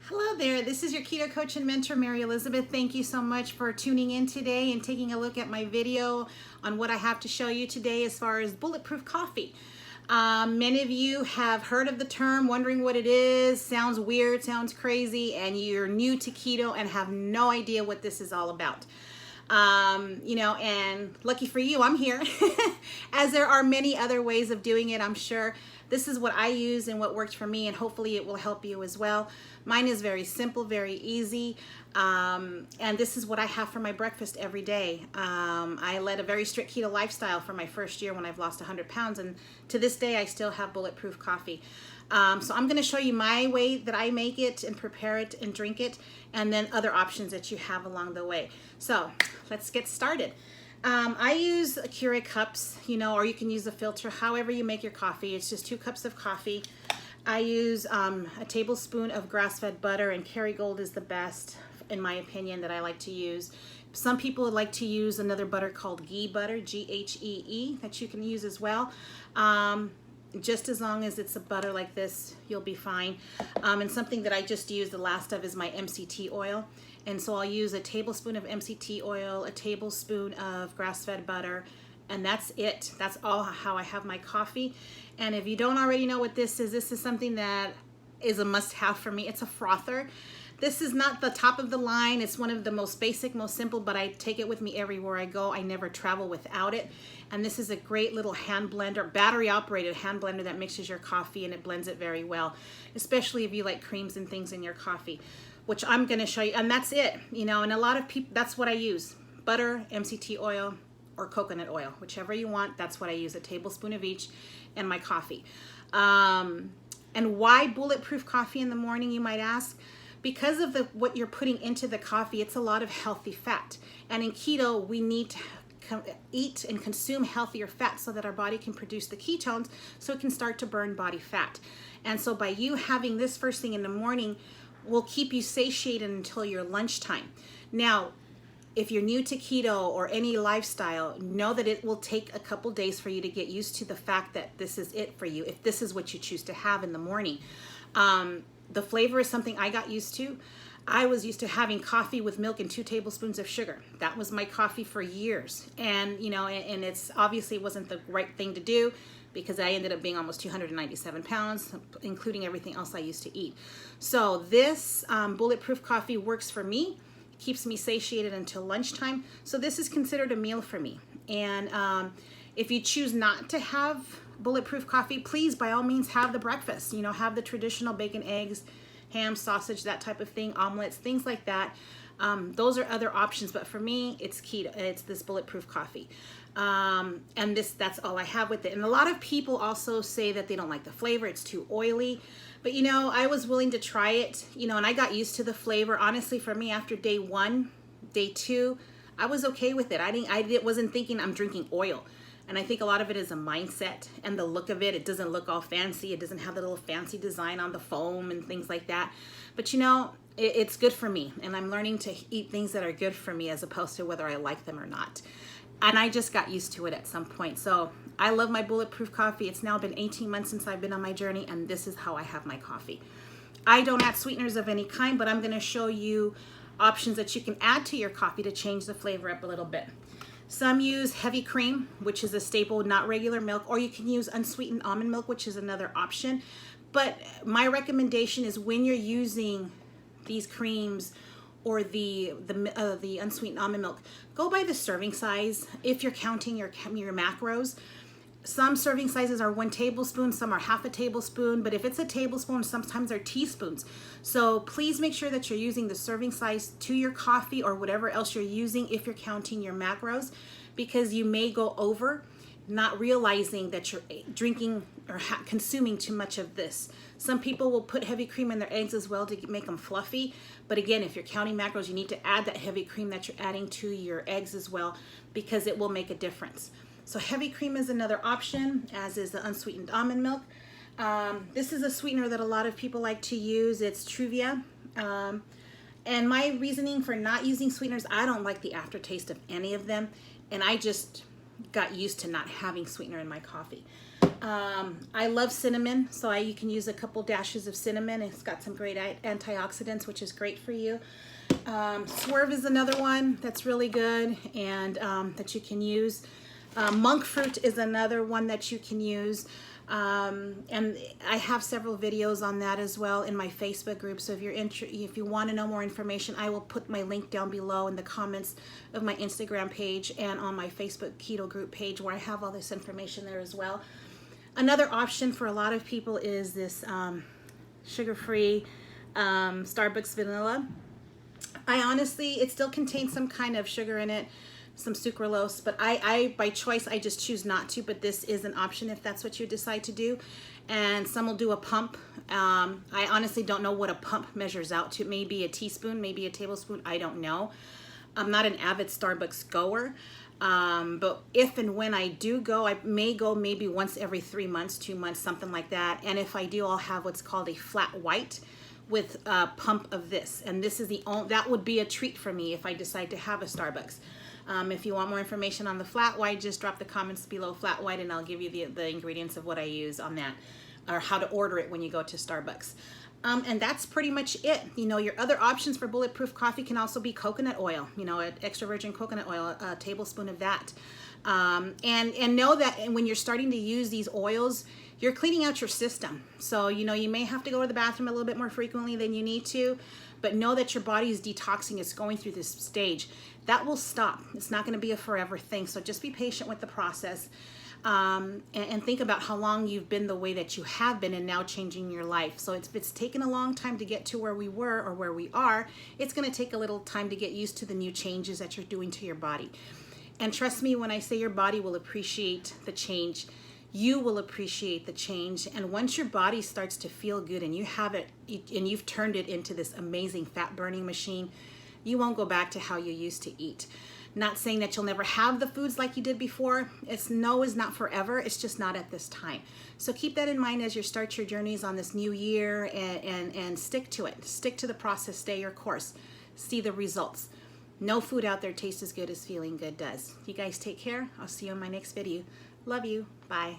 Hello there, this is your keto coach and mentor, Mary Elizabeth. Thank you so much for tuning in today and taking a look at my video on what I have to show you today as far as bulletproof coffee. Many of you have heard of the term, wondering what it is, sounds weird, sounds crazy, and you're new to keto and have no idea what this is all about. And lucky for you, I'm here, as there are many other ways of doing it, I'm sure. This is what I use and what worked for me, and hopefully it will help you as well. Mine is very simple, very easy, and this is what I have for my breakfast every day. I led a very strict keto lifestyle for my first year when I've lost 100 pounds, and to this day I still have bulletproof coffee. So I'm going to show you my way that I make it and prepare it and drink it, and then other options that you have along the way. So let's get started. I use Keurig cups, or you can use a filter, however you make your coffee. It's just 2 cups of coffee. I use a tablespoon of grass-fed butter, and Kerrygold is the best, in my opinion, that I like to use. Some people would like to use another butter called ghee butter, G-H-E-E, that you can use as well. Just as long as it's a butter like this, you'll be fine. And something that I just used the last of is my MCT oil. And so I'll use a tablespoon of MCT oil, a tablespoon of grass-fed butter, and that's it. That's all how I have my coffee. And if you don't already know what this is something that is a must-have for me. It's a frother. This is not the top of the line. It's one of the most basic, most simple, but I take it with me everywhere I go. I never travel without it. And this is a great little hand blender, battery operated hand blender that mixes your coffee, and it blends it very well, especially if you like creams and things in your coffee, which I'm going to show you. And that's it, and a lot of people, that's what I use. Butter, MCT oil, or coconut oil, whichever you want. That's what I use, a tablespoon of each, and my coffee. And why bulletproof coffee in the morning, you might ask? Because of what you're putting into the coffee, it's a lot of healthy fat. And in keto, we need to eat and consume healthier fat so that our body can produce the ketones so it can start to burn body fat. And so by you having this first thing in the morning will keep you satiated until your lunchtime. Now, if you're new to keto or any lifestyle, know that it will take a couple days for you to get used to the fact that this is it for you, if this is what you choose to have in the morning. The flavor is something I got used to. I was used to having coffee with milk and 2 tablespoons of sugar. That was my coffee for years. And, and it's obviously wasn't the right thing to do, because I ended up being almost 297 pounds, including everything else I used to eat. So this bulletproof coffee works for me, keeps me satiated until lunchtime. So this is considered a meal for me. And if you choose not to have bulletproof coffee, please, by all means, have the breakfast. Have the traditional bacon, eggs, ham, sausage, that type of thing, omelets, things like that. Those are other options, but for me, it's keto. It's this bulletproof coffee. And that's all I have with it. And a lot of people also say that they don't like the flavor, it's too oily. But I was willing to try it, and I got used to the flavor. Honestly, for me, after day 1, day 2, I was okay with it. I wasn't thinking I'm drinking oil. And I think a lot of it is a mindset and the look of it. It doesn't look all fancy. It doesn't have the little fancy design on the foam and things like that. But it's good for me. And I'm learning to eat things that are good for me as opposed to whether I like them or not. And I just got used to it at some point. So I love my bulletproof coffee. It's now been 18 months since I've been on my journey, and this is how I have my coffee. I don't add sweeteners of any kind, but I'm going to show you options that you can add to your coffee to change the flavor up a little bit. Some use heavy cream, which is a staple, not regular milk, or you can use unsweetened almond milk, which is another option. But my recommendation is when you're using these creams or the unsweetened almond milk, go by the serving size if you're counting your macros. Some serving sizes are 1 tablespoon, some are half a tablespoon, but if it's a tablespoon, sometimes they're teaspoons. So please make sure that you're using the serving size to your coffee or whatever else you're using if you're counting your macros, because you may go over, not realizing that you're drinking or consuming too much of this. Some people will put heavy cream in their eggs as well to make them fluffy. But again, if you're counting macros, you need to add that heavy cream that you're adding to your eggs as well, because it will make a difference. So heavy cream is another option, as is the unsweetened almond milk. This is a sweetener that a lot of people like to use. It's Truvia. And my reasoning for not using sweeteners, I don't like the aftertaste of any of them. And I just got used to not having sweetener in my coffee. I love cinnamon, so you can use a couple dashes of cinnamon. It's got some great antioxidants, which is great for you. Swerve is another one that's really good and that you can use. Monk fruit is another one that you can use. And I have several videos on that as well in my Facebook group. So if you want to know more information, I will put my link down below in the comments of my Instagram page and on my Facebook keto group page, where I have all this information there as well. Another option for a lot of people is this sugar-free Starbucks vanilla. I honestly, it still contains some kind of sugar in it, some sucralose, but I by choice, I just choose not to, but this is an option if that's what you decide to do. And some will do a pump. I honestly don't know what a pump measures out to. Maybe a teaspoon, maybe a tablespoon, I don't know. I'm not an avid Starbucks goer, but if and when I do go, I may go maybe once every 3 months, 2 months, something like that. And if I do, I'll have what's called a flat white with a pump of this. And this is that would be a treat for me if I decide to have a Starbucks. If you want more information on the flat white, just drop the comments below flat white and I'll give you the ingredients of what I use on that, or how to order it when you go to Starbucks. And that's pretty much it. You know, your other options for bulletproof coffee can also be coconut oil, you know, extra virgin coconut oil, a tablespoon of that. And know that when you're starting to use these oils, you're cleaning out your system. So, you know, you may have to go to the bathroom a little bit more frequently than you need to, but know that your body is detoxing. It's going through this stage. That will stop. It's not going to be a forever thing. So just be patient with the process, and think about how long you've been the way that you have been and now changing your life. So it's taken a long time to get to where we were or where we are. It's going to take a little time to get used to the new changes that you're doing to your body. And trust me when I say your body will appreciate the change. You will appreciate the change. And once your body starts to feel good and you have it and you've turned it into this amazing fat burning machine, you won't go back to how you used to eat. Not saying that you'll never have the foods like you did before. No is not forever. It's just not at this time. So keep that in mind as you start your journeys on this new year, and stick to it. Stick to the process. Stay your course. See the results. No food out there tastes as good as feeling good does. You guys take care. I'll see you in my next video. Love you. Bye.